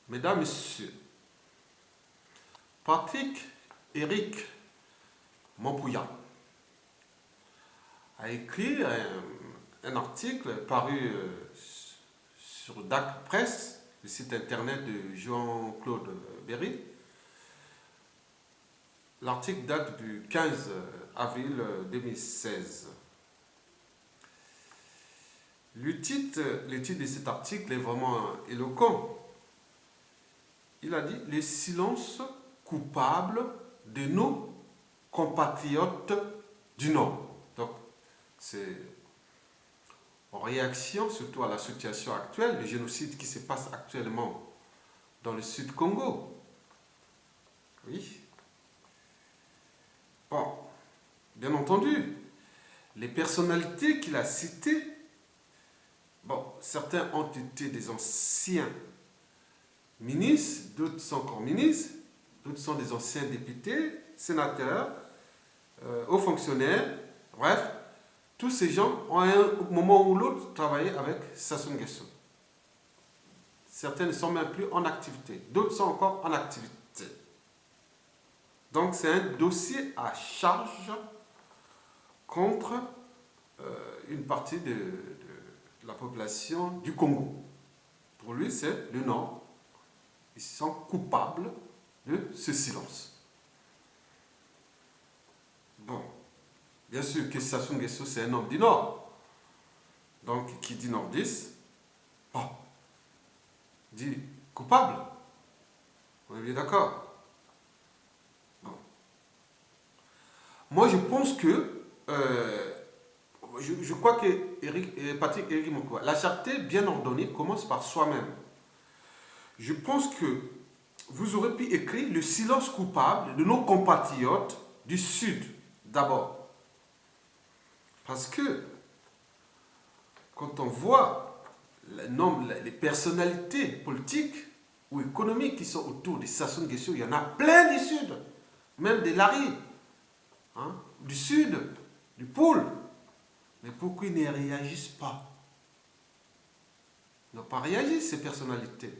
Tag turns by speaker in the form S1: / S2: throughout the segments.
S1: Mesdames, Messieurs, Patrick Éric Mompouya a écrit un article paru sur DAC Presse, le site internet de Jean-Claude Berry. L'article date du 15 avril 2016. Le titre de cet article est vraiment éloquent. Il a dit « Le silence coupable de nos compatriotes du Nord ». Donc, c'est en réaction surtout à la situation actuelle, le génocide qui se passe actuellement dans le Sud Congo. Oui. Bon, bien entendu, les personnalités qu'il a citées, bon, certains ont été des anciens ministres, d'autres sont encore ministres, d'autres sont des anciens députés, sénateurs, hauts fonctionnaires, bref, tous ces gens ont à un moment ou l'autre travaillé avec Sassou Nguesso. Certains ne sont même plus en activité, d'autres sont encore en activité. Donc c'est un dossier à charge contre une partie de la population du Congo. Pour lui, c'est le Nord. Ils sont coupables de ce silence. Bon, bien sûr que Sassou Nguesso, c'est un homme du Nord. Donc, qui dit nordiste, bon, dit coupable. On est bien d'accord. Bon. Moi, je pense que, je crois que Patrick Éric Mompouya, la charité bien ordonnée commence par soi-même. Je pense que vous aurez pu écrire le silence coupable de nos compatriotes du Sud, d'abord. Parce que, quand on voit les personnalités politiques ou économiques qui sont autour de Sassou Nguesso, il y en a plein du Sud, même des Larry, hein, du Sud, du Pôle. Mais pourquoi ils ne réagissent pas? Ils n'ont pas réagi, ces personnalités.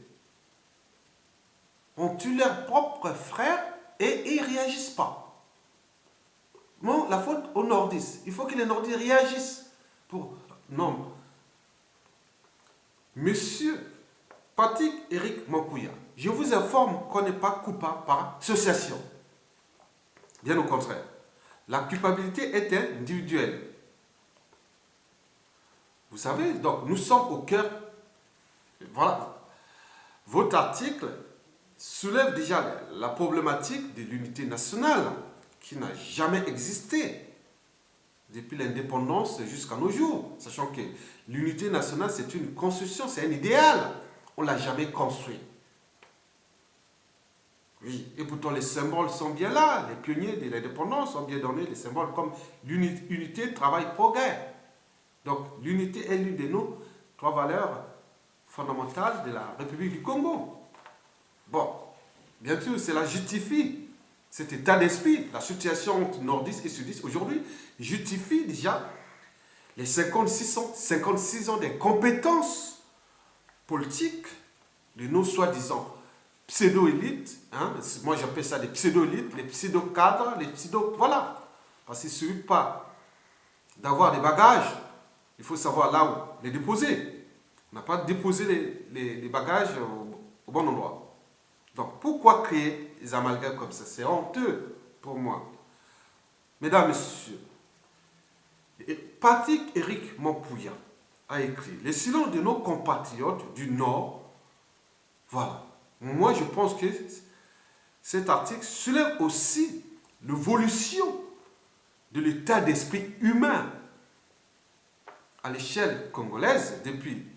S1: On tue leurs propres frères et ils ne réagissent pas. Bon, la faute aux nordistes. Il faut que les nordistes réagissent. Non. Monsieur Patrick Éric Mompouya, je vous informe qu'on n'est pas coupable par association. Bien au contraire. La culpabilité est individuelle. Vous savez, donc nous sommes au cœur. Voilà. Votre article soulève déjà la problématique de l'unité nationale qui n'a jamais existé depuis l'indépendance jusqu'à nos jours. Sachant que l'unité nationale, c'est une construction, c'est un idéal. On ne l'a jamais construit. Oui, et pourtant les symboles sont bien là. Les pionniers de l'indépendance ont bien donné les symboles comme l'unité, travail, progrès. Donc l'unité est l'une de nos trois valeurs fondamentales de la République du Congo. Bon, bien sûr, cela justifie cet état d'esprit. La situation entre nordistes et sudistes aujourd'hui justifie déjà les 56 ans de compétences politiques de nos soi-disant pseudo-élites. Hein, moi, j'appelle ça des pseudo-élites, les pseudo-cadres, les pseudo... Voilà. Parce qu'il ne suffit pas d'avoir des bagages. Il faut savoir là où les déposer. On n'a pas déposé les bagages au bon endroit. Donc, pourquoi créer des amalgames comme ça? C'est honteux pour moi. Mesdames, Messieurs, Patrick Éric Mompouya a écrit « Les silences de nos compatriotes du Nord ». Voilà. Moi, je pense que cet article soulève aussi l'évolution de l'état d'esprit humain à l'échelle congolaise depuis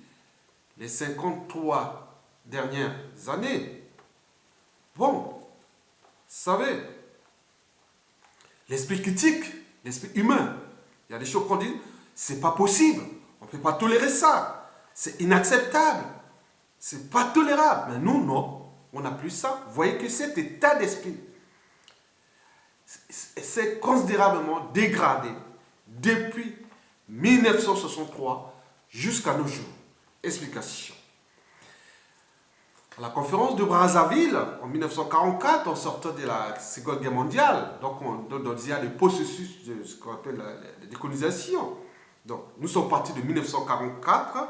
S1: les 53 dernières années. Bon, vous savez, l'esprit critique, l'esprit humain, il y a des choses qu'on dit, c'est pas possible, on ne peut pas tolérer ça, c'est inacceptable, c'est pas tolérable. Mais nous, non, on n'a plus ça. Vous voyez que cet état d'esprit s'est considérablement dégradé depuis 1963 jusqu'à nos jours. Explication. À la conférence de Brazzaville, en 1944, en sortant de la Seconde Guerre mondiale, donc il y a des processus de ce qu'on appelle la décolonisation. Donc, nous sommes partis de 1944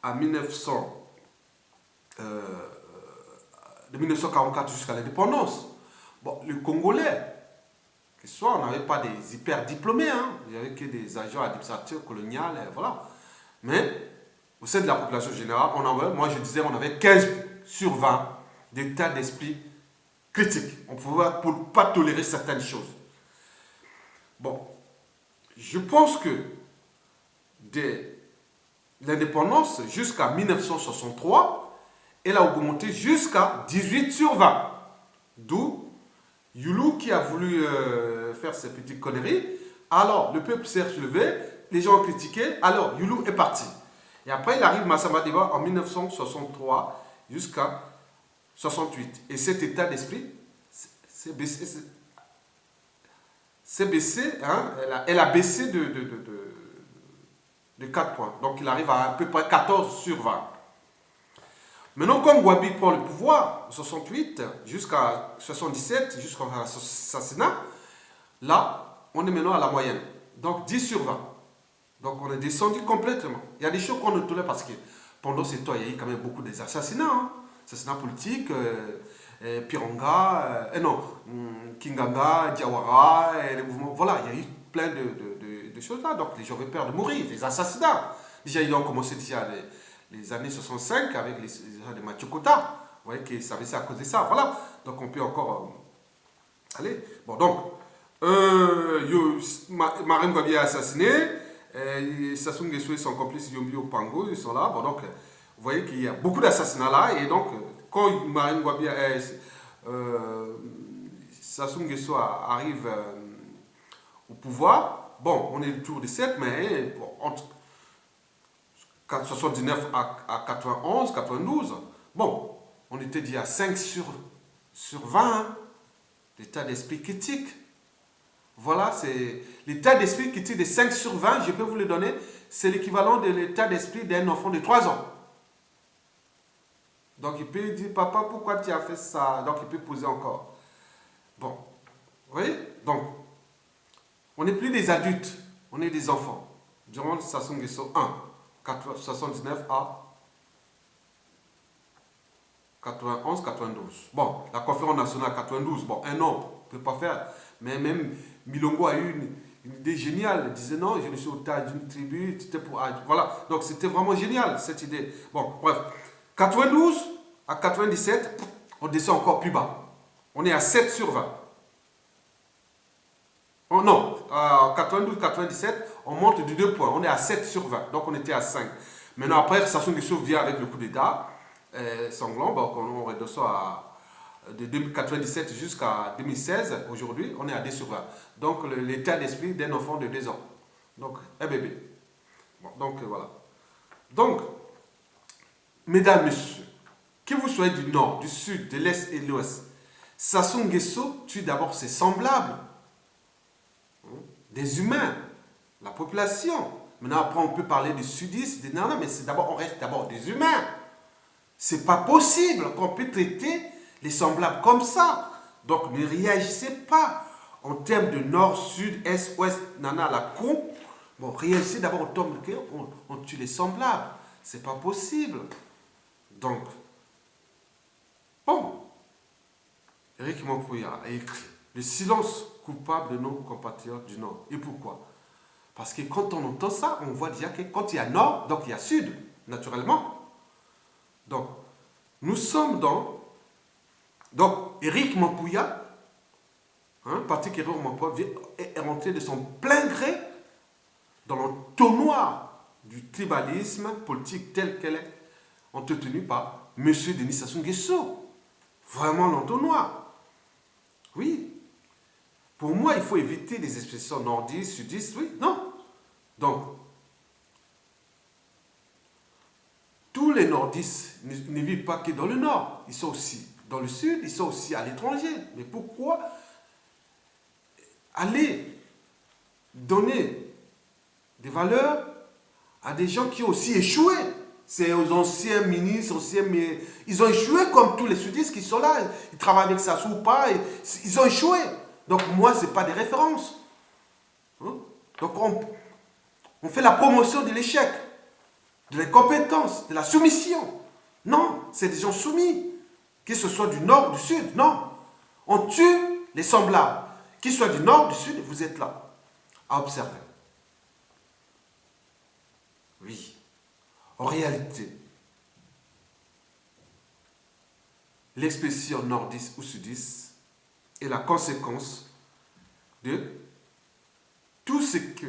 S1: à 1944 jusqu'à l'indépendance. Bon, les Congolais, que ce soit, on n'avait pas des hyper diplômés, hein. Il n'y avait que des agents administratifs coloniales, voilà. Mais au sein de la population générale, moi je disais, on avait 15 sur 20 d'état d'esprit critique. On ne pouvait pas tolérer certaines choses. Bon, je pense que dès l'indépendance jusqu'à 1963, elle a augmenté jusqu'à 18 sur 20. D'où Youlou qui a voulu faire ses petites conneries. Alors, le peuple s'est relevé, les gens ont critiqué, alors Youlou est parti. Et après, il arrive Massamba Deba en 1963 jusqu'à 68. Et cet état d'esprit s'est baissé, hein, elle a baissé de 4 points. Donc, il arrive à peu près 14 sur 20. Maintenant, quand Gwabi prend le pouvoir, en 68 jusqu'à 77, jusqu'à l'assassinat, là, on est maintenant à la moyenne. Donc, 10 sur 20. Donc, on est descendu complètement. Il y a des choses qu'on ne tolère parce que pendant ces temps, il y a eu quand même beaucoup d'assassinats. Hein. Assassinats politiques, Piranga, Kinganga, Diawara, les mouvements. Voilà, il y a eu plein de choses là. Donc, les gens avaient peur de mourir, des assassinats. Déjà, ils ont commencé déjà les années 65 avec les Mathieu Kota. Vous voyez que ça avait ça à cause de ça. Voilà. Donc, on peut encore aller. Bon, donc, Marine Gwabi est assassiné. Sassou Nguesso et son complice Yombi Opango, ils sont là. Bon, donc, vous voyez qu'il y a beaucoup d'assassinats là. Et donc, quand Marine Gwabi, Sassou Nguesso arrive au pouvoir, bon, on est autour de 7, mais bon, entre 79 à 91, 92, bon, on était dit à 5 sur 20, hein, l'état d'esprit critique. Voilà, c'est l'état d'esprit qui tire de 5 sur 20, je peux vous le donner, c'est l'équivalent de l'état d'esprit d'un enfant de 3 ans. Donc il peut dire, papa, pourquoi tu as fait ça? Donc il peut poser encore. Bon, vous voyez? Donc, on n'est plus des adultes, on est des enfants. Durant Sassou Nguesso 1, 79 à 91, 92. Bon, la conférence nationale 92, bon, un an, on ne peut pas faire. Mais même Milongo a eu une idée géniale. Il disait non, je ne suis au taille d'une tribu, c'était pour. Voilà, donc c'était vraiment génial cette idée. Bon, bref. 92 à 97, on descend encore plus bas. On est à 7 sur 20. Oh, non, à 92-97, on monte de 2 points. On est à 7 sur 20. Donc on était à 5. Maintenant, après, Sassou Nguesso vient avec le coup d'État sanglant. Donc on redescend de 1997 jusqu'à 2016. Aujourd'hui, on est à 10 sur 20. Donc l'état d'esprit d'un enfant de 2 ans. Donc un bébé. Bon, donc voilà. Donc, mesdames, messieurs, que vous soyez du nord, du sud, de l'est et de l'ouest, Sassou Nguesso tue d'abord ses semblables. Des humains, la population. Maintenant, après, on peut parler des sudistes, des nanas, mais on reste d'abord des humains. C'est pas possible qu'on peut traiter les semblables comme ça. Donc, ne réagissez pas en termes de nord, sud, est, ouest, nana, la con. Bon, réagissez d'abord en termes de on tue les semblables. C'est pas possible. Donc, bon, Éric Mopouya a écrit le silence coupable de nos compatriotes du Nord. Et pourquoi? Parce que quand on entend ça, on voit déjà que quand il y a Nord, donc il y a Sud, naturellement. Donc, nous sommes dans... Donc, Éric Mopouya, Patrick Éric Mopouya, est rentré de son plein gré dans l'entonnoir du tribalisme politique tel qu'elle est entretenue par M. Denis Sassou Nguesso. Vraiment l'entonnoir. Oui. Pour moi, il faut éviter les expressions nordistes, sudistes, oui, non. Donc, tous les nordistes ne vivent pas que dans le nord. Ils sont aussi dans le sud, ils sont aussi à l'étranger. Mais pourquoi aller donner des valeurs à des gens qui ont aussi échoué? C'est aux anciens ministres, mais ils ont échoué comme tous les sudistes qui sont là. Ils travaillent avec Sassou ou pas. Ils ont échoué. Donc moi, ce n'est pas des références. Hein? Donc on fait la promotion de l'échec, de l'incompétence, de la soumission. Non, c'est des gens soumis. Que ce soit du nord ou du sud, non. On tue les semblables. Qu'ils soient du nord ou du sud, vous êtes là à observer. Oui. En réalité, l'expression nordiste ou sudiste est la conséquence de tout ce que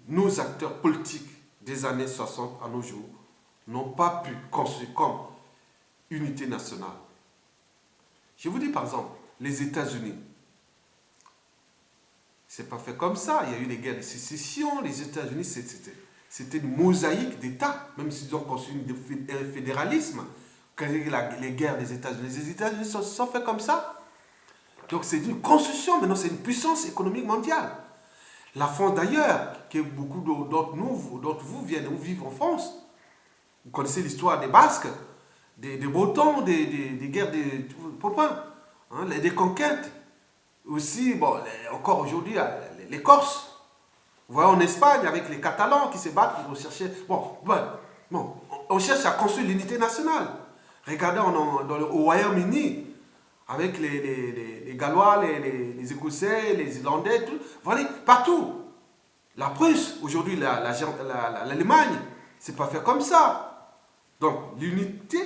S1: nos acteurs politiques des années 60 à nos jours n'ont pas pu construire comme unité nationale. Je vous dis par exemple, les États-Unis, c'est pas fait comme ça. Il y a eu les guerres de sécession. Les États-Unis, c'était une mosaïque d'États, même s'ils ont construit un fédéralisme. Les guerres des États-Unis, les États-Unis sont faits comme ça. Donc c'est une construction, maintenant c'est une puissance économique mondiale. La France d'ailleurs, que beaucoup d'entre vous viennent ou vivent en France. Vous connaissez l'histoire des Basques, des Bretons, des guerres des Popins, hein, des conquêtes. Aussi, bon, encore aujourd'hui, les Corses. Vous voyez en Espagne avec les Catalans qui se battent pour chercher. Bon, on cherche à construire l'unité nationale. Regardez au Royaume-Uni avec les Gallois, les Écossais, les Irlandais, tout. Voilà, partout. La Prusse, aujourd'hui, l'Allemagne, c'est pas fait comme ça. Donc, l'unité,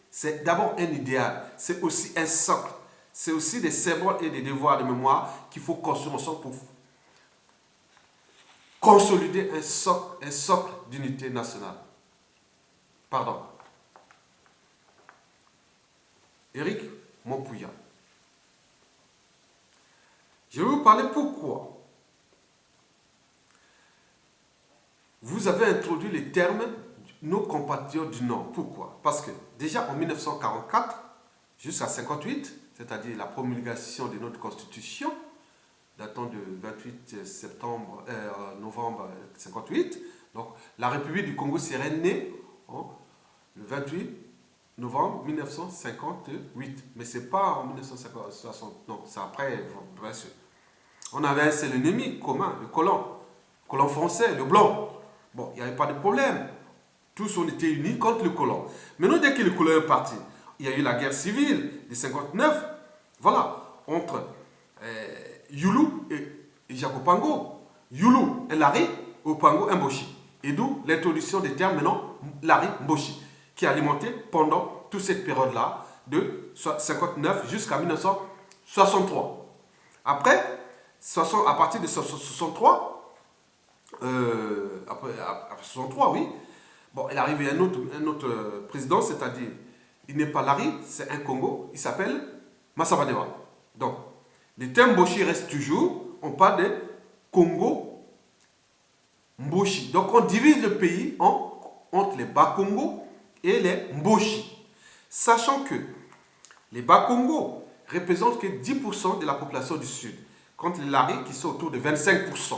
S1: c'est d'abord un idéal. C'est aussi un socle. C'est aussi des symboles et des devoirs de mémoire qu'il faut construire ensemble pour consolider un socle d'unité nationale. Pardon. Éric Montpouillat. Je vais vous parler pourquoi vous avez introduit les termes nos compatriotes du Nord. Pourquoi? Parce que déjà en 1944 jusqu'à 1958, c'est-à-dire la promulgation de notre Constitution, datant de 28 novembre 1958, donc la République du Congo serait née le 28 novembre 1958. Mais ce n'est pas en 1960, non, c'est après, bien sûr. On avait un seul ennemi commun, le colon français, le blanc. Bon, il n'y avait pas de problème. Tous on était unis contre le colon. Maintenant, dès que le colon est parti, il y a eu la guerre civile de 59, voilà, entre Youlou et Jacopango. Youlou et Larry, Opango et Mboshi. Et d'où l'introduction des termes maintenant Larry Mboshi, qui a alimenté pendant toute cette période-là, de 59 jusqu'à 1963. Après, à partir de 63, après 63, oui, bon, il arrive un autre président, c'est-à-dire, il n'est pas Larry, c'est un Congo, il s'appelle Massabadewa. Donc, les termes Mboshi restent toujours, on parle de Congo Mboshi. Donc, on divise le pays entre les Bas-Congo et les Mboshi. Sachant que les Bas-Congo représentent que 10% de la population du Sud, contre les Larry qui sont autour de 25%.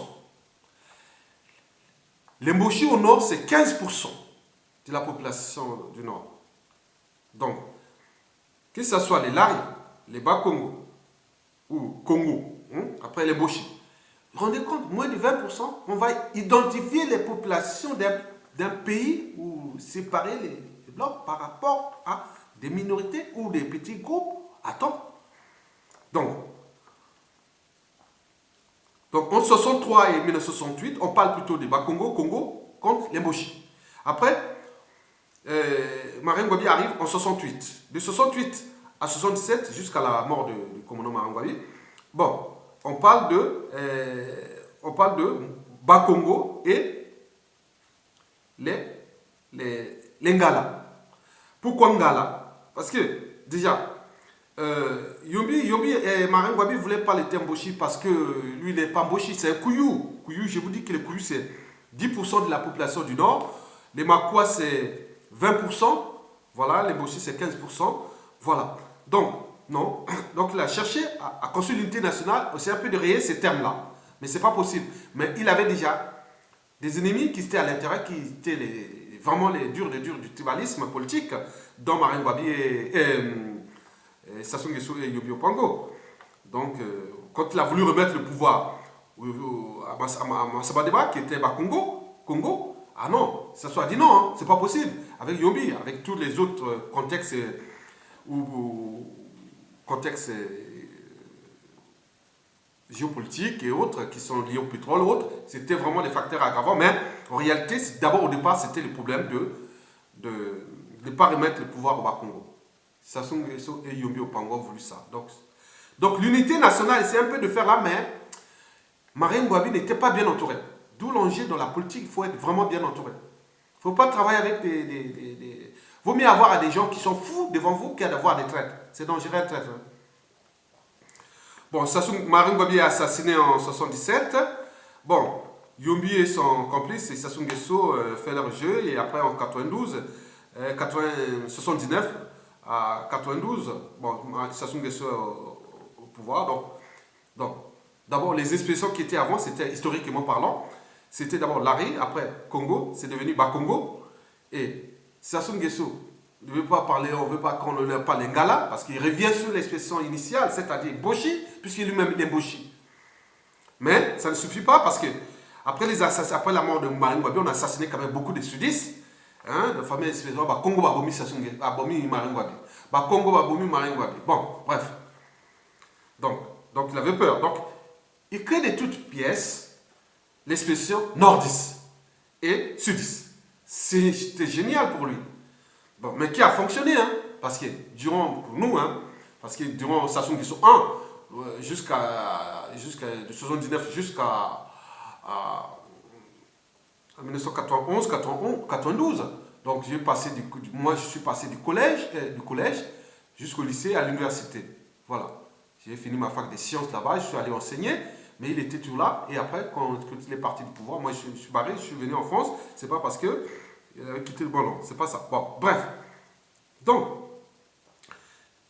S1: Les Mboshi au Nord, c'est 15% de la population du Nord. Donc, que ce soit les Larry, les Bas-Congo ou Congo, après les Mboshi, rendez compte, moins de 20%, on va identifier les populations d'un pays ou séparer les blocs par rapport à des minorités ou des petits groupes. Attends. Donc entre 63 et 1968, on parle plutôt des Bas-Congo, Congo contre les Mboshi. Après, Marine Ngouabi arrive en 68. De 68 à 77, jusqu'à la mort du commandant Marine Ngouabi, bon, on parle de Bas-Congo et les Ngala. Pourquoi Ngala? Parce que, déjà, Yombi et Marine Ngouabi ne voulaient pas le terme Mboshi parce que lui, il n'est pas Mboshi, c'est un Kouyou. Kouyou, je vous dis que les Kouyou, c'est 10% de la population du Nord. Les Makwa, c'est 20%. Voilà, les Mboshi, c'est 15%. Voilà. Donc, non. Donc, il a cherché à construire l'unité nationale, aussi un peu de rayer ces termes-là. Mais ce n'est pas possible. Mais il avait déjà des ennemis qui étaient à l'intérieur, qui étaient les vraiment les durs du tribalisme politique, dont Marine Ngouabi et Sassou Nguesso et Yobi Opango. Donc, quand il a voulu remettre le pouvoir à Massabadeba, qui était Congo, ah non, Sassou a dit non, hein, c'est pas possible. Avec Yobi, avec tous les autres contextes, contextes géopolitiques et autres qui sont liés au pétrole ou autres, c'était vraiment des facteurs aggravants. Mais en réalité, d'abord au départ, c'était le problème de ne pas remettre le pouvoir au Bas-Congo. Sassou Nguesso et Yobi Opango ont voulu ça. Donc l'unité nationale essaie un peu de faire la main. Marine Ngouabi n'était pas bien entourée. D'où l'enjeu dans la politique, il faut être vraiment bien entouré. Il ne faut pas travailler avec des... Vaut mieux avoir des gens qui sont fous devant vous qu'à d'avoir des traîtres. C'est dangereux, un traître. Bon, Marine Ngouabi est assassiné en 1977. Bon, Yobi et son complice, et Sassou Nguesso, fait leur jeu. Et après, en 79 à 92, bon, Sassou Nguesso au pouvoir. Donc d'abord, les expressions qui étaient avant, c'était historiquement parlant. C'était d'abord Lari, après Congo, c'est devenu Bas-Congo. Et Sassou Nguesso ne veut pas parler, on ne veut pas qu'on ne parle Lingala, parce qu'il revient sur l'expression initiale, c'est-à-dire Boshi, puisqu'il lui-même est Boshi. Mais ça ne suffit pas, parce que après la mort de Marine Ngouabi, on a assassiné quand même beaucoup de sudistes. Hein, la famille expression, Congo va bomber Sassou Nguesso, va bomber Marine Ngouabi. Congo va bomber Marine Ngouabi. Bon, bref. Donc il avait peur. Donc, il crée de toutes pièces l'expression nordiste et sudiste. C'était génial pour lui. Bon, mais qui a fonctionné, hein, parce que durant, pour nous, hein, parce que durant Sassou Nguesso 1, jusqu'à 79 jusqu'à 1991, 92, donc moi je suis passé du collège jusqu'au lycée à l'université. Voilà. J'ai fini ma fac des sciences là-bas, je suis allé enseigner, mais il était toujours là. Et après, quand il est parti du pouvoir, moi je suis barré, je suis venu en France. C'est pas parce que il avait quitté le bon, non, c'est pas ça. Bon, bref. Donc,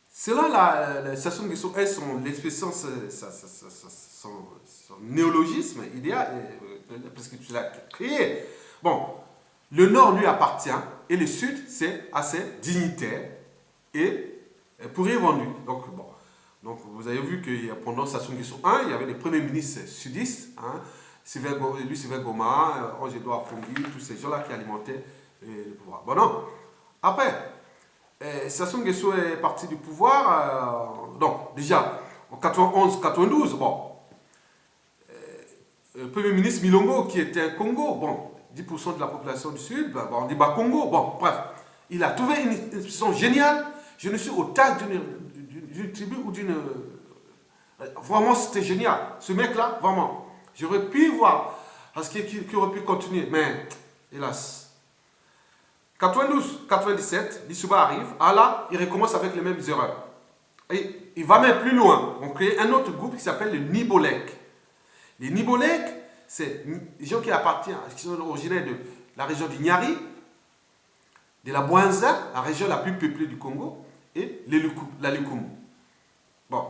S1: c'est là la Sassou Nguesso est l'expression, son néologisme idéal, parce que tu l'as créé. Bon, le Nord lui appartient et le Sud, c'est assez dignitaire et pour y vendu. Donc, bon. Donc, vous avez vu que pendant Sassou Nguesso 1, il y avait les premiers ministres sudistes, hein, Sylvain Goma, Ange-Edouard Pongi, tous ces gens-là qui alimentaient le pouvoir. Bon, non. Après, Sassou Nguesso est parti du pouvoir. Donc, déjà, en 91-92, bon, le premier ministre Milongo, qui était un Congo, bon, 10% de la population du Sud, bon, on dit Bas-Congo, bon, bref, il a trouvé une expression géniale. Je ne suis au tas d'une tribu ou d'une... Vraiment, c'était génial. Ce mec-là, vraiment, j'aurais pu voir, parce qu'il aurait pu continuer, mais hélas. 92, 97, Lissouba arrive, là, il recommence avec les mêmes erreurs. Et il va même plus loin. On crée un autre groupe qui s'appelle les Nibolek. Les Nibolek, c'est des gens qui appartiennent, qui sont originaires de la région du Nyari, de la Bouanza, la région la plus peuplée du Congo, et la Lukumu. Bon,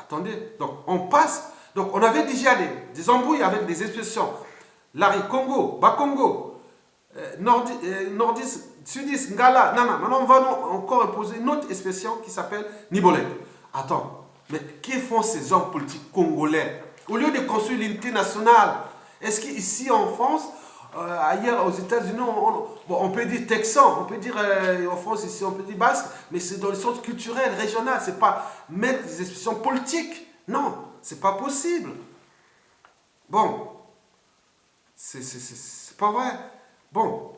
S1: attendez, donc on passe, donc on avait déjà des embrouilles avec des expressions. Lari Congo, Bas-Congo, Nordiste, Sudiste, Ngala, Nana. Maintenant on va encore imposer une autre expression qui s'appelle Nibolek. Attends, mais que font ces hommes politiques congolais? Au lieu de construire l'unité nationale, est-ce qu'ici en France, ailleurs aux États-Unis, on peut dire texan, on peut dire en France ici, on peut dire basque, mais c'est dans le sens culturel, régional, c'est pas mettre des expressions politiques. Non, c'est pas possible. Bon, c'est pas vrai. Bon,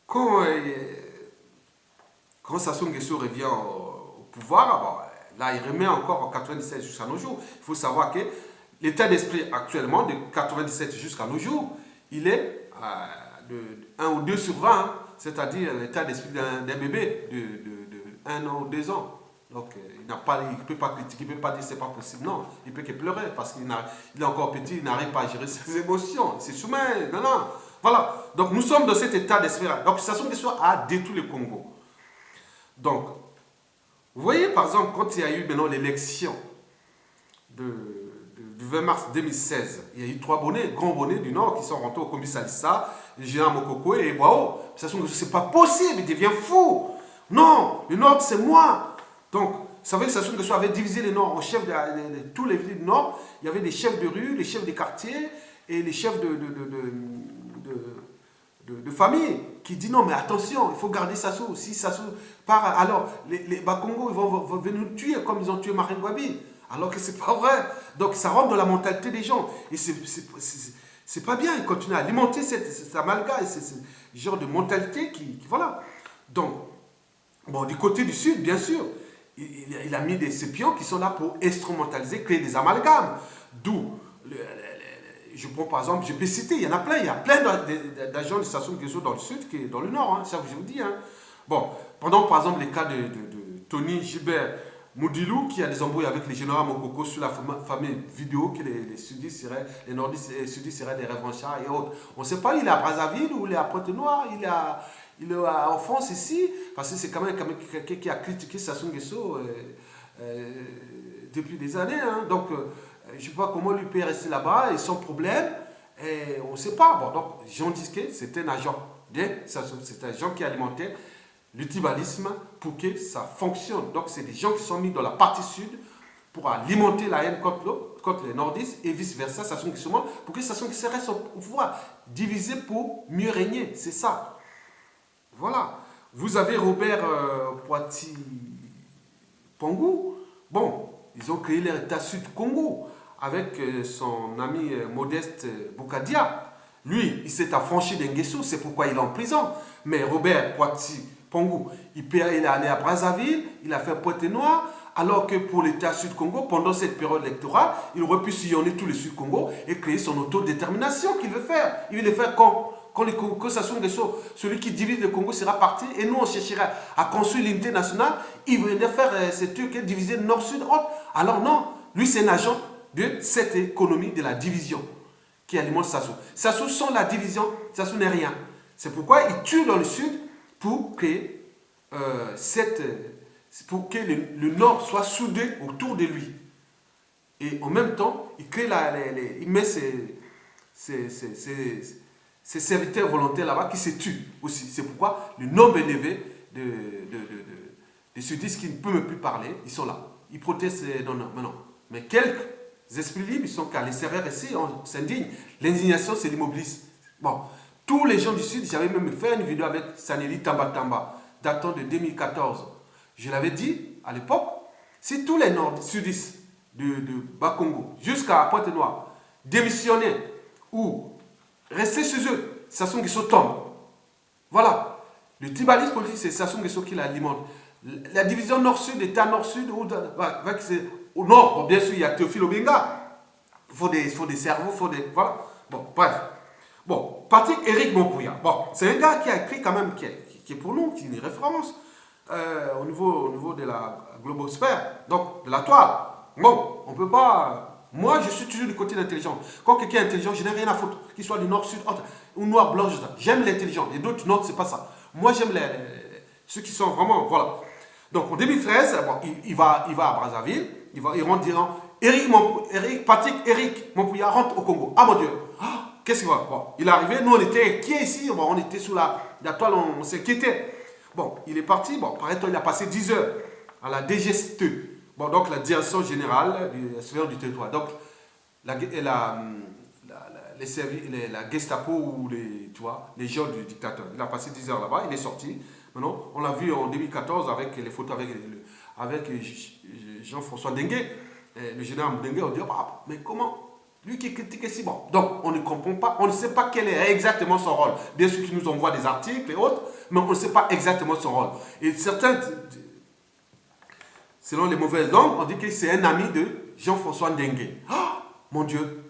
S1: quand Sassou Nguesso revient au pouvoir, bon, là il remet encore en 97 jusqu'à nos jours. Il faut savoir que l'état d'esprit actuellement, de 97 jusqu'à nos jours, il est de 1 ou 2 sur 20, hein, c'est-à-dire l'état d'esprit d'un bébé de 1 an ou 2 ans. Donc, il ne peut pas critiquer, il ne peut pas dire que ce n'est pas possible. Non, il peut que pleurer parce qu'il est encore petit, il n'arrive pas à gérer ses émotions. Il s'est soumis, non. Voilà. Donc, nous sommes dans cet état d'esprit. Donc, Sassou Nguesso a détruit le Congo. Donc, vous voyez, par exemple, quand il y a eu maintenant l'élection du 20 mars 2016, il y a eu 3 bonnets, grands bonnets du Nord qui sont rentrés au Kombi Salissa, le général Mokoko et Boao. Sassou Nguesso, c'est pas possible, il devient fou. Non, le Nord, c'est moi. Donc, vous savez que Sassou Nguesso avait divisé le Nord en chefs de tous les villes du Nord. Il y avait des chefs de rue, les chefs des quartiers et les chefs de famille qui dit non, mais attention, il faut garder Sassou. Si Sassou part, alors les Bakongo, ils vont venir nous tuer comme ils ont tué Marine Gwabi. Alors que c'est pas vrai. Donc, ça rentre dans la mentalité des gens. Et c'est pas bien. Ils continuent à alimenter cet amalgame, ce genre de mentalité voilà. Donc, bon, du côté du Sud, bien sûr, il a mis ces pions qui sont là pour instrumentaliser, créer des amalgames. D'où, je prends par exemple, je peux citer, il y en a plein, il y a plein d'agents de Sassou Nguesso dans le Sud qui est dans le Nord, hein, ça je vous dis. Hein. Bon, pendant par exemple les cas de Tony Gilbert Moudilou, qui a des embrouilles avec les généraux Mokoko sur la fameuse vidéo que les sudistes seraient, les nordistes et sudistes seraient des revanchards et autres. On ne sait pas, il est à Brazzaville ou il est à Pointe-Noire, il est en France ici, parce que c'est quand même quelqu'un qui a critiqué Sassou Nguesso depuis des années. Hein. Donc, je ne sais pas comment lui peut rester là-bas et sans problème. Et on ne sait pas. Bon, donc, Jean Disquet, c'est un agent. C'est un agent qui alimentait le tribalisme pour que ça fonctionne. Donc, c'est des gens qui sont mis dans la partie sud pour alimenter la haine contre les nordistes et vice-versa, Sassou Nguesso, pour que Sassou Nguesso reste au pouvoir. Diviser pour mieux régner, c'est ça. Voilà. Vous avez Robert Poiti Pangou. Bon, ils ont créé l'État Sud-Congo avec son ami Modeste Boukadia. Lui, il s'est affranchi d'Nguesso, c'est pourquoi il est en prison. Mais Robert Poiti Pangou, il est allé à Brazzaville, il a fait Pointe-Noire, alors que pour l'État Sud-Congo, pendant cette période électorale, il aurait pu sillonner tout le Sud-Congo et créer son autodétermination qu'il veut faire. Il veut le faire quand Sassou Nguesso, celui qui divise le Congo, sera parti et nous on cherchera à construire l'unité nationale, il venait faire ces trucs diviser nord-sud. Alors non, lui c'est un agent de cette économie de la division qui alimente Sassou. Sassou sans la division, Sassou n'est rien. C'est pourquoi il tue dans le sud pour créer pour que le nord soit soudé autour de lui. Et en même temps, il crée il met ses serviteurs volontaires là-bas qui se tuent aussi. C'est pourquoi le nombre élevé de sudistes qui ne peuvent plus parler, ils sont là. Ils protestent maintenant. Mais quelques esprits libres, ils sont qu'à l'extérieur ici, on s'indigne. L'indignation, c'est l'immobilisme. Bon, tous les gens du Sud, j'avais même fait une vidéo avec Saneli Tamba Tamba, datant de 2014. Je l'avais dit à l'époque, si tous les sudistes de Bakongo jusqu'à Pointe-Noire démissionnaient ou restaient chez eux, Sassou Nguesso tombe. Voilà. Le tribalisme politique, c'est Sassou Nguesso qui l'alimente. La division nord-sud, l'État nord-sud, au nord, bon, bien sûr, il y a Théophile Obenga. Il faut des cerveaux, il faut des... Voilà. Bon, bref. Bon, Patrick Éric Mopouya. Bon, c'est un gars qui a écrit quand même, qui est pour nous, qui est une référence au niveau de la globosphère, donc de la toile. Bon, on ne peut pas... Moi, je suis toujours du côté de l'intelligence. Quand quelqu'un est intelligent, je n'ai rien à foutre. Qu'il soit du nord, sud, ou noir, blanc, j'aime l'intelligence. Et d'autres, non, c'est pas ça. Moi, j'aime ceux qui sont vraiment... Voilà. Donc, en 2013, bon, il va à Brazzaville. Il rentre disant Patrick Éric Mopouya rentre au Congo. Ah mon Dieu, qu'est-ce qu'il va? Bon, il est arrivé, nous on était qui est ici? Bon, on était sous la toile, on s'inquiétait. Bon, il est parti, bon, par-exemple, il a passé 10 heures à la DGST. Bon, donc la Direction Générale de la Surveillance du Territoire. Donc, la Gestapo ou les gens du dictateur. Il a passé 10 heures là-bas, il est sorti. Maintenant, on l'a vu en 2014 avec les photos avec Jean-François Dengue, le général Dengue, on dit, ah, mais comment? Lui qui critique si bon. Donc, on ne comprend pas, on ne sait pas quel est exactement son rôle. Bien sûr qu'ils nous envoient des articles et autres, mais on ne sait pas exactement son rôle. Et certains, selon les mauvaises langues, on dit que c'est un ami de Jean-François Dengue. Ah, mon Dieu.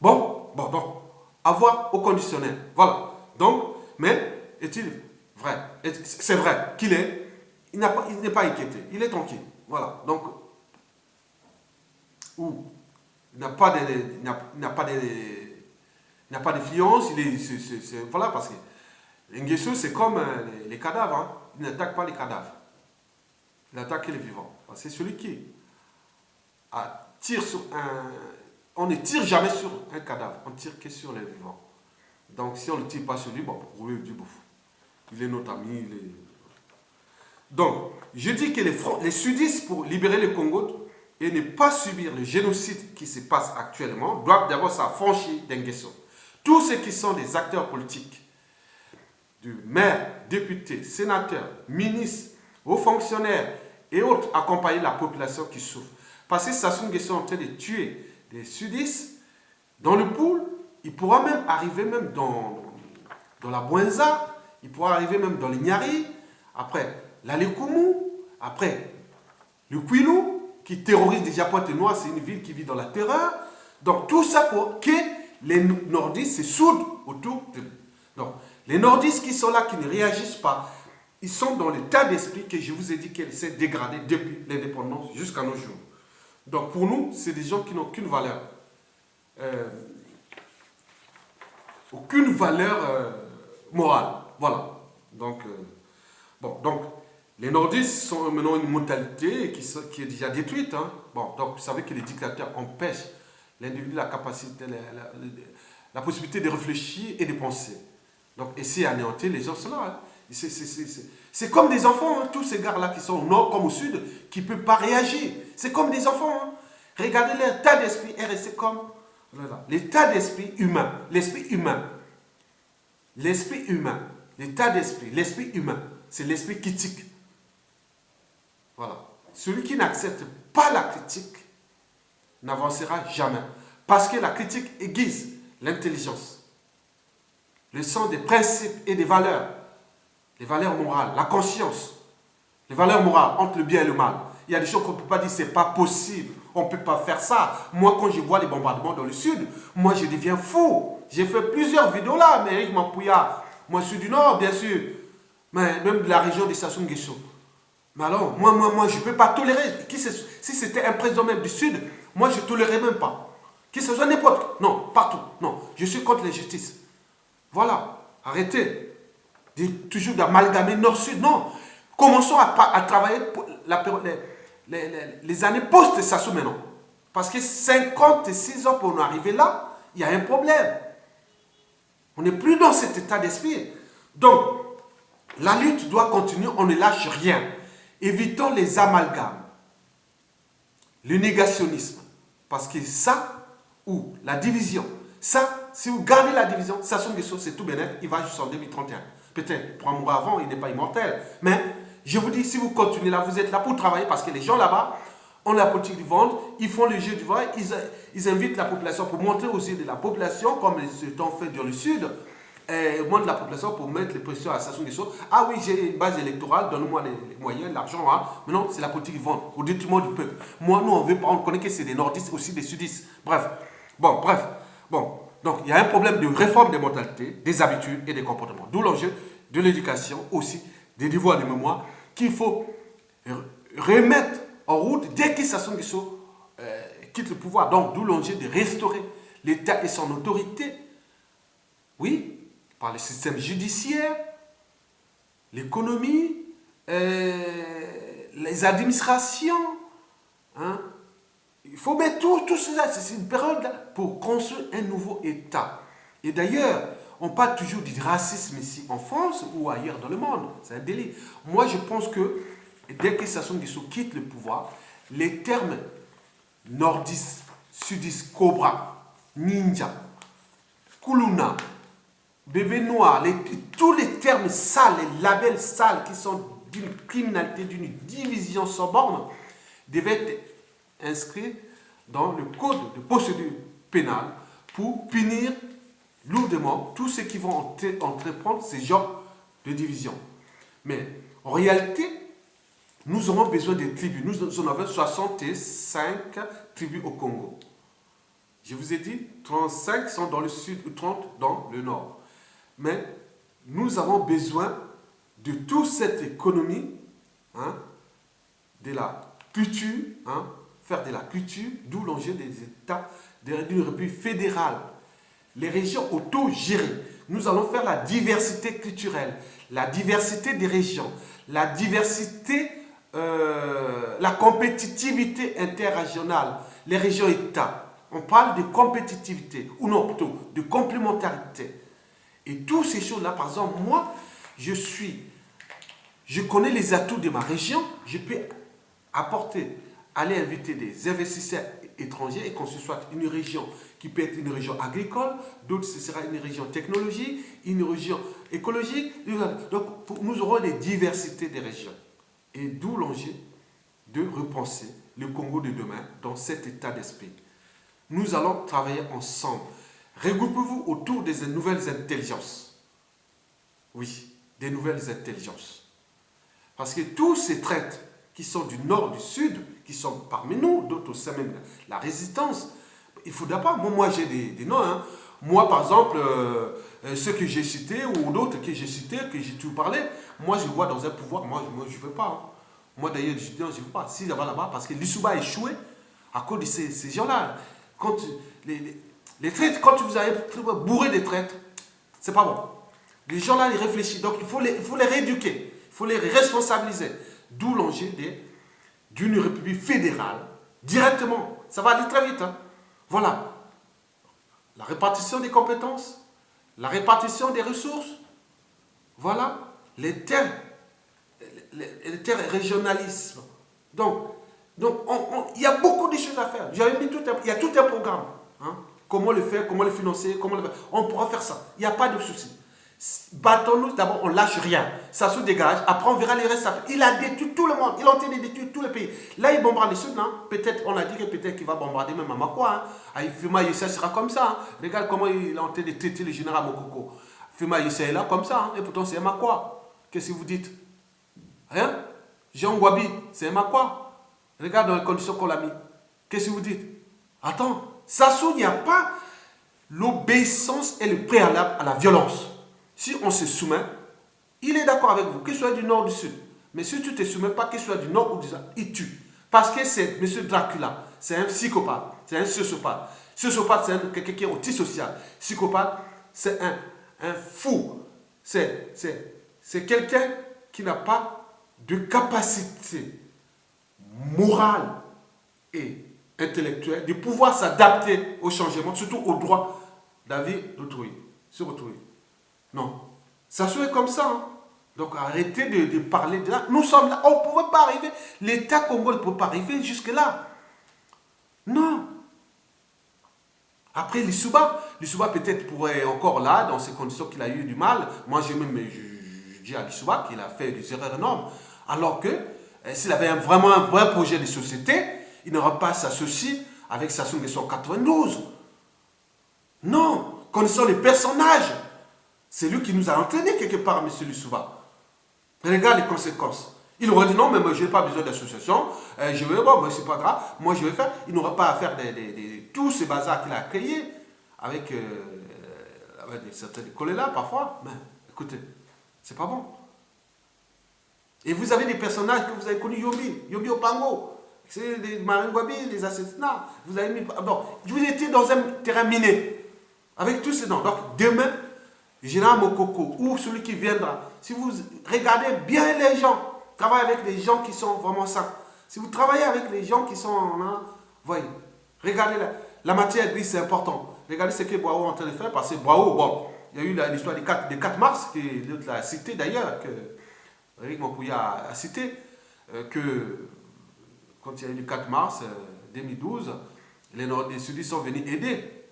S1: Bon, donc, avoir au conditionnel. Voilà. Donc, mais, est-il vrai? C'est vrai qu'il il n'est pas inquiété, il est tranquille. Voilà. Donc, il n'a pas d'influence, voilà, parce que Nguesso, c'est comme les cadavres. Hein. Il n'attaque pas les cadavres. Il attaque les vivants. C'est celui qui tire sur un... On ne tire jamais sur un cadavre, on tire que sur les vivants. Donc si on ne tire pas sur lui, bon, vous lui dites, bon, il est notre ami, il est... Donc, je dis que les sudistes, pour libérer le Congo et ne pas subir le génocide qui se passe actuellement, doivent d'abord s'affranchir d'Ngeso. Tous ceux qui sont des acteurs politiques, du maire, députés, sénateurs, ministres, hauts fonctionnaires et autres, accompagner la population qui souffre. Parce que Sassou Nguesso est en train de tuer des sudistes dans le pool, il pourra même arriver même dans la Bouenza, il pourra arriver même dans le Nyari, après l'Alekumu, après le Kwilu, qui terrorise déjà Pointe-Noire, c'est une ville qui vit dans la terreur. Donc tout ça pour que les nordistes se soudent autour de lui. Donc les nordistes qui sont là, qui ne réagissent pas, ils sont dans l'état d'esprit que je vous ai dit qu'elle s'est dégradée depuis l'indépendance jusqu'à nos jours. Donc pour nous, c'est des gens qui n'ont aucune valeur. Aucune valeur morale. Voilà. Donc, donc les nordistes sont maintenant une mentalité qui est déjà détruite. Hein. Bon, donc vous savez que les dictateurs empêchent l'individu la capacité, la possibilité de réfléchir et de penser. Donc, essayer d'anéantir les gens, cela. Hein. C'est comme des enfants, hein, tous ces gars-là qui sont au nord comme au sud, qui ne peuvent pas réagir. C'est comme des enfants. Hein. Regardez l'état d'esprit est resté comme l'état d'esprit humain. L'esprit humain. L'esprit humain. L'état d'esprit. L'esprit humain. C'est l'esprit critique. Voilà. Celui qui n'accepte pas la critique n'avancera jamais. Parce que la critique aiguise l'intelligence, le sens des principes et des valeurs, les valeurs morales, la conscience, les valeurs morales entre le bien et le mal. Il y a des choses qu'on ne peut pas dire, c'est pas possible, on ne peut pas faire ça. Moi, quand je vois les bombardements dans le sud, moi, je deviens fou. J'ai fait plusieurs vidéos là, mais Eric Mampouya, moi, je suis du Nord, bien sûr, mais même de la région de Sassou Nguesso. Mais alors, moi, je ne peux pas tolérer. Si c'était un président même du Sud, moi, je ne tolérerais même pas. Que ce soit n'importe. Non, partout. Non, je suis contre l'injustice. Voilà, arrêtez. Toujours d'amalgamer Nord-Sud. Non, commençons à travailler pour les années post-Sassou maintenant. Parce que 56 ans pour nous arriver là, il y a un problème. On n'est plus dans cet état d'esprit. Donc, la lutte doit continuer, on ne lâche rien. Évitons les amalgames, le négationnisme. Parce que ça, ou la division, ça, si vous gardez la division, Sassou Nguesso, c'est tout bénéf, il va jusqu'en 2031. Peut-être, pour un mois avant, il n'est pas immortel. Mais, je vous dis, si vous continuez là, vous êtes là pour travailler, parce que les gens là-bas ont la politique du ventre, ils font le jeu du ventre, ils invitent la population pour montrer aux yeux de la population, comme c'est en fait dans le Sud, montre la population pour mettre les pressions à Sassou Nguesso. Ah oui, j'ai une base électorale, donne-moi les moyens, l'argent. Hein. Mais non, c'est la politique qui vend au détriment du peuple. Moi, nous, on veut pas, on connaît que c'est des nordistes, aussi des sudistes. Bref. Bon. Donc, il y a un problème de réforme des mentalités, des habitudes et des comportements. D'où l'enjeu de l'éducation, aussi des devoirs de mémoire, qu'il faut remettre en route dès que Sassou Nguesso quitte le pouvoir. Donc, d'où l'enjeu de restaurer l'État et son autorité. Oui, par le système judiciaire, l'économie, les administrations. Hein. Il faut mettre tout cela, c'est une période là, pour construire un nouveau État. Et d'ailleurs, on parle toujours du racisme ici en France ou ailleurs dans le monde. C'est un délit. Moi, je pense que dès que Sassou Nguesso quitte le pouvoir, les termes nordistes, sudistes, cobra, ninja, kuluna, bébé noir, tous les termes sales, les labels sales qui sont d'une criminalité, d'une division sans borne, devaient être inscrits dans le code de procédure pénale pour punir lourdement tous ceux qui vont entreprendre ces genres de division. Mais en réalité, nous aurons besoin des tribus. Nous en avons 65 tribus au Congo. Je vous ai dit, 35 sont dans le sud ou 30 dans le nord. Mais nous avons besoin de toute cette économie, hein, de la culture, hein, faire de la culture, d'où l'enjeu des États, d'une république fédérale. Les régions auto-gérées. Nous allons faire la diversité culturelle, la diversité des régions, la diversité, la compétitivité interrégionale, les régions-États. On parle de compétitivité, ou non plutôt de complémentarité. Et toutes ces choses-là, par exemple, moi, je connais les atouts de ma région, je peux aller inviter des investisseurs étrangers et qu'on se soit une région qui peut être une région agricole, d'autres ce sera une région technologique, une région écologique. Donc nous aurons des diversités des régions. Et d'où l'enjeu de repenser le Congo de demain dans cet état d'esprit. Nous allons travailler ensemble. Regroupez-vous autour des nouvelles intelligences. Oui, des nouvelles intelligences. Parce que tous ces traites qui sont du nord, du sud, qui sont parmi nous, d'autres aussi même la résistance, il ne faudra pas. Moi j'ai des noms. Hein. Moi, par exemple, ceux que j'ai cités ou d'autres que j'ai cités, que j'ai tout parlé, moi je vois dans un pouvoir, moi je ne veux pas. Hein. Moi d'ailleurs, je ne veux pas. Si ça va là-bas, parce que l'Issouba a échoué à cause de ces gens-là. Quand les traites, quand vous avez bourré des traites, c'est pas bon. Les gens là, ils réfléchissent. Donc il faut les rééduquer, il faut les responsabiliser. D'où l'enjeu d'une république fédérale, directement. Ça va aller très vite. Hein. Voilà. La répartition des compétences, la répartition des ressources, voilà. Les terres régionalisme. Donc il y a beaucoup de choses à faire. Il y a tout un programme. Hein. Comment le faire, comment le financer, on pourra faire ça. Il n'y a pas de souci. Battons-nous d'abord, on ne lâche rien. Ça se dégage, après on verra les restes. Il a détruit tout le monde, il a en train de détruire tous les pays. Là, il bombarde le sud, non? Peut-être, on a dit que peut-être qu'il va bombarder même à Makwa. Hein. Fuma Yussa sera comme ça. Hein. Regarde comment il est en train de traiter le général Mokoko. Fuma Yussa est là comme ça, hein. Et pourtant c'est Makwa. Qu'est-ce que vous dites? Hein? Jean Gwabi, c'est Makwa. Regarde dans les conditions qu'on l'a mis. Qu'est-ce que vous dites? Attends, Sassou, il n'y a pas l'obéissance et le préalable à la violence. Si on se soumet, il est d'accord avec vous, que ce soit du nord ou du sud. Mais si tu ne te soumets pas, que ce soit du nord ou du sud, il tue. Parce que c'est M. Dracula, c'est un psychopathe, c'est un sociopathe. Sociopathe, c'est quelqu'un qui est antisocial. Psychopathe, c'est un fou. C'est quelqu'un qui n'a pas de capacité morale et intellectuelle de pouvoir s'adapter au changement, surtout au droit de la vie d'autrui, sur autrui. Non. Ça se fait comme ça. Hein. Donc arrêtez de parler de là. Nous sommes là. On ne pouvait pas arriver. L'État congolais ne peut pas arriver jusque-là. Non. Après l'Issouba peut-être pourrait encore là, dans ces conditions qu'il a eu du mal. Moi, je dis à l'Issouba qu'il a fait des erreurs énormes. Alors que s'il avait vraiment un vrai projet de société, il n'aurait pas s'associé avec Sassou Nguesso en 92. Non. Connaissant les personnages. C'est lui qui nous a entraînés quelque part, M. Lissouba. Regarde les conséquences. Il aurait dit non, mais moi, je n'ai pas besoin d'association. Je vais, bon, mais c'est pas grave. Moi, je vais faire. Il n'aurait pas à faire tous ces bazars qu'il a créés avec certains collègues-là, parfois. Mais écoutez, c'est pas bon. Et vous avez des personnages que vous avez connus, Yobi Opango. C'est les Maringwabi, les assassinats. Vous avez mis. Donc, vous étiez dans un terrain miné. Avec tous ces noms. Donc, demain, Général Mokoko ou celui qui viendra, si vous regardez bien les gens, travaillez avec les gens qui sont vraiment sains. Si vous travaillez avec les gens qui sont là, voyez, regardez la matière grise, c'est important. Regardez ce que Boao est en train de faire, parce que Boao, bon, il y a eu l'histoire du 4 mars, que l'autre a cité d'ailleurs, que Eric Mokouya a cité, que quand il y a eu le 4 mars 2012, les Nord-Sudistes sont venus aider.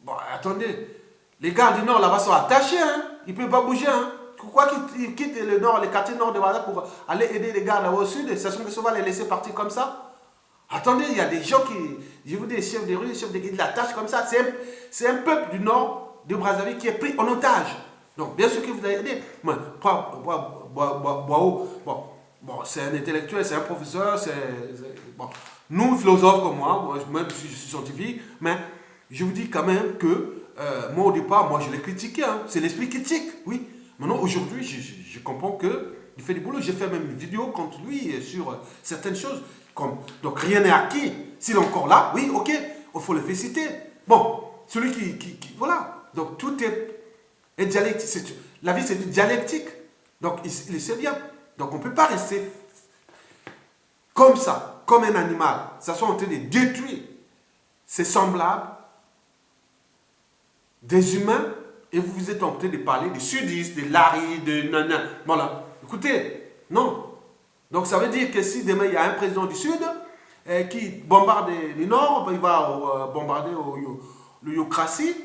S1: Bon, attendez. Les gars du Nord, là-bas, sont attachés. Hein. Ils ne peuvent pas bouger. Hein. Pourquoi qu'ils quittent le Nord, les quartiers Nord de Bada pour aller aider les gars là-bas au Sud? Et ça se va les laisser partir comme ça? Attendez, il y a des gens qui... Je vous dis, les chefs de rue, les chefs de guide, l'attachent comme ça. C'est un peuple du Nord de Brazzaville qui est pris en otage. Donc, bien sûr que vous allez aider. Bon, c'est un intellectuel, c'est un professeur, bon. Nous, philosophes comme moi, même si je suis scientifique, mais je vous dis quand même que moi, au départ, moi, je l'ai critiqué. Hein. C'est l'esprit critique, oui. Maintenant, aujourd'hui, je comprends qu'il fait du boulot. J'ai fait même une vidéo contre lui sur certaines choses. Donc, rien n'est acquis. S'il est encore là, oui, ok, il faut le féliciter. Bon, celui qui voilà. Donc, tout est dialectique. La vie, c'est une dialectique. Donc, il sait bien. Donc, on ne peut pas rester comme ça, comme un animal. Ça soit en train de détruire ses semblables, des humains Et vous vous êtes en train de parler des sudistes, des Larry, de nana. Voilà. Écoutez, non. Donc ça veut dire que si demain il y a un président du Sud qui bombarde le Nord, il va bombarder le Yokrasi.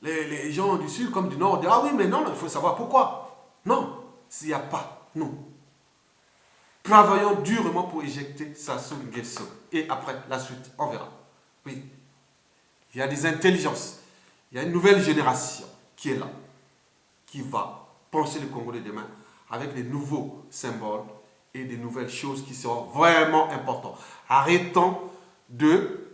S1: Les gens du Sud comme du Nord disent, ah oui, mais non, il faut savoir pourquoi. Non, s'il n'y a pas, non. Travaillons durement pour éjecter Sassou Nguesso. Et après, la suite, on verra. Oui. Il y a des intelligences. Il y a une nouvelle génération qui est là, qui va penser le Congo de demain avec des nouveaux symboles et des nouvelles choses qui seront vraiment importantes. Arrêtons de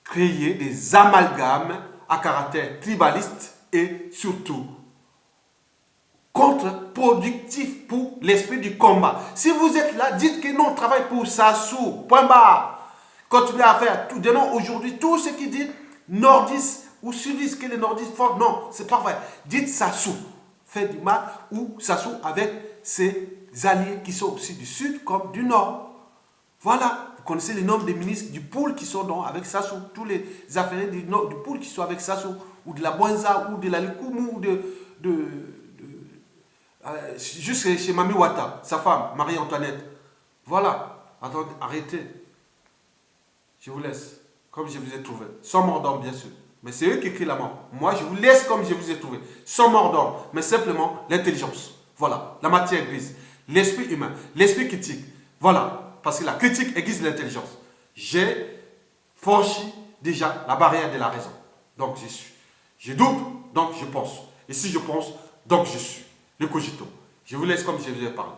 S1: créer des amalgames à caractère tribaliste et surtout contre-productif pour l'esprit du combat. Si vous êtes là, dites que non, on travaille pour Sassou, point barre. Continuez à faire tout. Donnons aujourd'hui tout ce qui dit nordistes ou sudistes, que les nordistes font. Non, c'est pas vrai. Dites Sassou, fait du mal, ou Sassou avec ses alliés qui sont aussi du sud comme du nord. Voilà. Vous connaissez les noms des ministres du Poul qui sont avec Sassou. Tous les affaires du Poul qui sont avec Sassou. Ou de la Bouenza, ou de la Likoumou, ou juste chez Mami Wata, sa femme, Marie-Antoinette. Voilà. Attendez, arrêtez. Je vous laisse, comme je vous ai trouvé. Sans mort d'homme, bien sûr. Mais c'est eux qui crient la mort. Moi, je vous laisse comme je vous ai trouvé. Sans mort d'homme, mais simplement l'intelligence. Voilà. La matière grise. L'esprit humain. L'esprit critique. Voilà. Parce que la critique aiguise l'intelligence. J'ai franchi déjà la barrière de la raison. Donc, je suis. Je doute, donc je pense. Et si je pense, donc je suis. Le cogito. Je vous laisse comme je vous ai parlé.